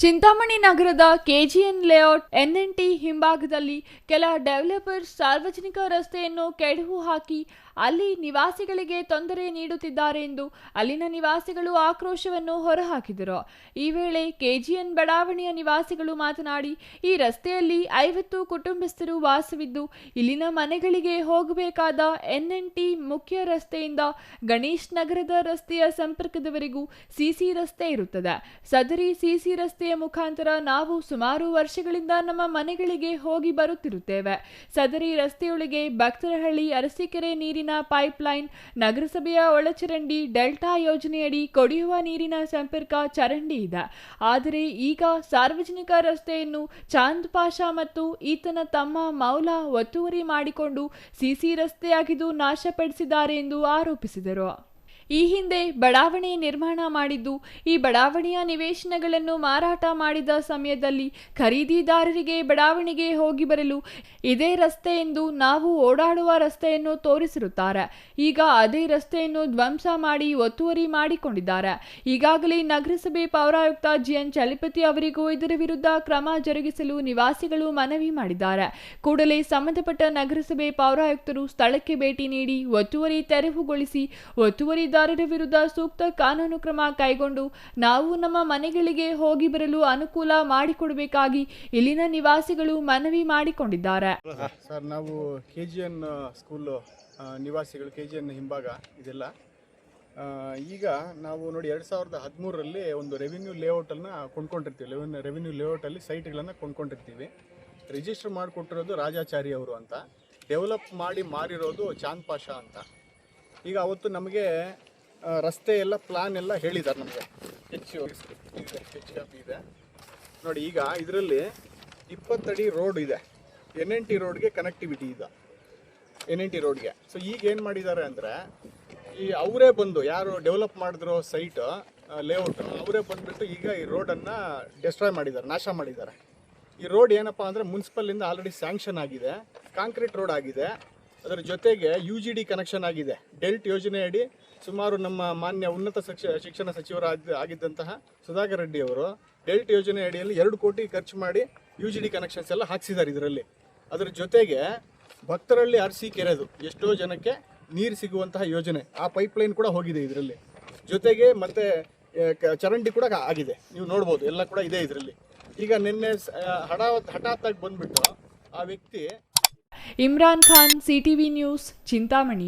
ಚಿಂತಾಮಣಿ ನಗರದ KGN layout ಎನ್ಎನ್ಟಿ ಹಿಂಭಾಗದಲ್ಲಿ ಕೆಲ ಡೆವಲಪರ್ಸ್ ಸಾರ್ವಜನಿಕ ರಸ್ತೆಯನ್ನು ಕೆಡವು ಹಾಕಿ ಅಲ್ಲಿ ನಿವಾಸಿಗಳಿಗೆ ತೊಂದರೆ ನೀಡುತ್ತಿದ್ದಾರೆ ಎಂದು ಅಲ್ಲಿನ ನಿವಾಸಿಗಳು ಆಕ್ರೋಶವನ್ನು ಹೊರಹಾಕಿದರು. ಈ ವೇಳೆ ಕೆಜಿಎನ್ ಬಡಾವಣೆಯ ನಿವಾಸಿಗಳು ಮಾತನಾಡಿ, ಈ ರಸ್ತೆಯಲ್ಲಿ 50 ಕುಟುಂಬಸ್ಥರು ವಾಸವಿದ್ದು ಇಲ್ಲಿನ ಮನೆಗಳಿಗೆ ಹೋಗಬೇಕಾದ ಎನ್ಎನ್ಟಿ ಮುಖ್ಯ ರಸ್ತೆಯಿಂದ ಗಣೇಶ್ ನಗರದ ರಸ್ತೆಯ ಸಂಪರ್ಕದವರೆಗೂ ಸಿಸಿ ರಸ್ತೆ ಇರುತ್ತದೆ. ಸದರಿ ಸಿಸಿ ರಸ್ತೆಯ ಮುಖಾಂತರ ನಾವು ಸುಮಾರು ವರ್ಷಗಳಿಂದ ನಮ್ಮ ಮನೆಗಳಿಗೆ ಹೋಗಿ ಬರುತ್ತಿರುತ್ತೇವೆ. ಸದರಿ ರಸ್ತೆಯೊಳಗೆ ಭಕ್ತರಹಳ್ಳಿ ಅರಸೀಕೆರೆ ನೀರಿನ ಪೈಪ್ಲೈನ್, ನಗರಸಭೆಯ ಒಳಚರಂಡಿ, ಡೆಲ್ಟಾ ಯೋಜನೆಯಡಿ ಕುಡಿಯುವ ನೀರಿನ ಸಂಪರ್ಕ ಚರಂಡಿ ಇದೆ. ಆದರೆ ಈಗ ಸಾರ್ವಜನಿಕ ರಸ್ತೆಯನ್ನು ಚಾಂದ್ ಪಾಷಾ ಮತ್ತು ಈತನ ತಮ್ಮ ಮೌಲಾ ಒತ್ತುವರಿ ಮಾಡಿಕೊಂಡು ಸಿಸಿ ರಸ್ತೆಯಾಗಿದ್ದು ನಾಶಪಡಿಸಿದ್ದಾರೆ ಎಂದು ಆರೋಪಿಸಿದರು. ಈ ಹಿಂದೆ ಬಡಾವಣೆ ನಿರ್ಮಾಣ ಮಾಡಿದ್ದು, ಈ ಬಡಾವಣೆಯ ನಿವೇಶನಗಳನ್ನು ಮಾರಾಟ ಮಾಡಿದ ಸಮಯದಲ್ಲಿ ಖರೀದಿದಾರರಿಗೆ ಬಡಾವಣೆಗೆ ಹೋಗಿ ಬರಲು ಇದೇ ರಸ್ತೆ ಎಂದು ನಾವು ಓಡಾಡುವ ರಸ್ತೆಯನ್ನು ತೋರಿಸಿರುತ್ತಾರೆ. ಈಗ ಅದೇ ರಸ್ತೆಯನ್ನು ಧ್ವಂಸ ಮಾಡಿ ಒತ್ತುವರಿ ಮಾಡಿಕೊಂಡಿದ್ದಾರೆ. ಈಗಾಗಲೇ ನಗರಸಭೆ ಪೌರಾಯುಕ್ತ ಜಿಎನ್ ಚಲಪತಿ ಅವರಿಗೂ ಇದರ ವಿರುದ್ಧ ಕ್ರಮ ಜರುಗಿಸಲು ನಿವಾಸಿಗಳು ಮನವಿ ಮಾಡಿದ್ದಾರೆ. ಕೂಡಲೇ ಸಂಬಂಧಪಟ್ಟ ನಗರಸಭೆ ಪೌರಾಯುಕ್ತರು ಸ್ಥಳಕ್ಕೆ ಭೇಟಿ ನೀಡಿ ಒತ್ತುವರಿ ತೆರವುಗೊಳಿಸಿ ಒತ್ತುವರಿ ವಿರುದ್ಧ ಸೂಕ್ತ ಕಾನೂನು ಕ್ರಮ ಕೈಗೊಂಡು ನಾವು ನಮ್ಮ ಮನೆಗಳಿಗೆ ಹೋಗಿ ಬರಲು ಅನುಕೂಲ ಮಾಡಿಕೊಡಬೇಕಾಗಿ ಇಲ್ಲಿನ ನಿವಾಸಿಗಳು ಮನವಿ ಮಾಡಿಕೊಂಡಿದ್ದಾರೆ. ಸರ್, ನಾವು ಕೆಜಿಎನ್ ಸ್ಕೂಲ್ ನಿವಾಸಿಗಳು, ಕೆಜಿಎನ್ ಹಿಂಭಾಗ ಇದೆಲ್ಲ. ಈಗ ನಾವು ನೋಡಿ 2013ರಲ್ಲಿ ಒಂದು ರೆವಿನ್ಯೂ ಲೇಔಟನ್ನು ಕೊಂಡ್ಕೊಂಡಿರ್ತೀವಿ. ರೆವಿನ್ಯೂ ಲೇಔಟಲ್ಲಿ ಸೈಟ್ಗಳನ್ನು ಕೊಂಡ್ಕೊಂಡಿರ್ತೀವಿ. ರಿಜಿಸ್ಟರ್ ಮಾಡಿಕೊಟ್ಟಿರೋದು ರಾಜಾಚಾರಿ ಅವರು ಅಂತ, ಡೆವಲಪ್ ಮಾಡಿ ಮಾರಿರೋದು ಚಾಂದ್ ಪಾಷಾ ಅಂತ. ಈಗ ಅವತ್ತು ನಮಗೆ ರಸ್ತೆ ಎಲ್ಲ ಪ್ಲಾನ್ ಎಲ್ಲ ಹೇಳಿದ್ದಾರೆ. ನಮಗೆ ಹೆಚ್ ಇದೆ ನೋಡಿ. ಈಗ ಇದರಲ್ಲಿ 20 ಅಡಿ ರೋಡ್ ಇದೆ, NNT ರೋಡ್ಗೆ ಕನೆಕ್ಟಿವಿಟಿ ಇದೆ, NNT ರೋಡ್ಗೆ. ಸೊ ಈಗ ಏನು ಮಾಡಿದ್ದಾರೆ ಅಂದರೆ, ಈ ಅವರೇ ಬಂದು ಯಾರು ಡೆವಲಪ್ ಮಾಡಿದ್ರು ಸೈಟ್ ಲೇಔಟ್, ಅವರೇ ಬಂದುಬಿಟ್ಟು ಈಗ ಈ ರೋಡನ್ನು ಡೆಸ್ಟ್ರಾಯ್ ಮಾಡಿದ್ದಾರೆ, ನಾಶ ಮಾಡಿದ್ದಾರೆ. ಈ ರೋಡ್ ಏನಪ್ಪ ಅಂದರೆ ಮುನ್ಸಿಪಲಿಂದ ಆಲ್ರೆಡಿ ಸ್ಯಾಂಕ್ಷನ್ ಆಗಿದೆ, ಕಾಂಕ್ರೀಟ್ ರೋಡ್ ಆಗಿದೆ. ಅದರ ಜೊತೆಗೆ UGD ಕನೆಕ್ಷನ್ ಆಗಿದೆ. ಡೆಲ್ಟ್ ಯೋಜನೆ ಅಡಿ ಸುಮಾರು ನಮ್ಮ ಮಾನ್ಯ ಉನ್ನತ ಶಿಕ್ಷಣ ಆಗಿದ್ದಂತಹ ಸುಧಾಕರ್ ರೆಡ್ಡಿ ಅವರು ಡೆಲ್ಟ್ ಯೋಜನೆ ಅಡಿಯಲ್ಲಿ 2 ಕೋಟಿ ಖರ್ಚು ಮಾಡಿ UGD ಕನೆಕ್ಷನ್ಸ್ ಎಲ್ಲ ಹಾಕ್ಸಿದ್ದಾರೆ ಇದರಲ್ಲಿ. ಅದರ ಜೊತೆಗೆ ಭಕ್ತರಹಳ್ಳಿ ಅರಸೀಕೆರೆದು ಎಷ್ಟೋ ಜನಕ್ಕೆ ನೀರು ಸಿಗುವಂತಹ ಯೋಜನೆ, ಆ ಪೈಪ್ಲೈನ್ ಕೂಡ ಹೋಗಿದೆ ಇದರಲ್ಲಿ. ಜೊತೆಗೆ ಮತ್ತೆ ಚರಂಡಿ ಕೂಡ ಆಗಿದೆ, ನೀವು ನೋಡ್ಬೋದು, ಎಲ್ಲ ಕೂಡ ಇದೆ ಇದರಲ್ಲಿ. ಈಗ ನಿನ್ನೆ ಹಠಾತ್ತಾಗಿ ಬಂದ್ಬಿಟ್ಟು ಆ ವ್ಯಕ್ತಿ ಇಮ್ರಾನ್ ಖಾನ್, CTV ನ್ಯೂಸ್, ಚಿಂತಾಮಣಿ.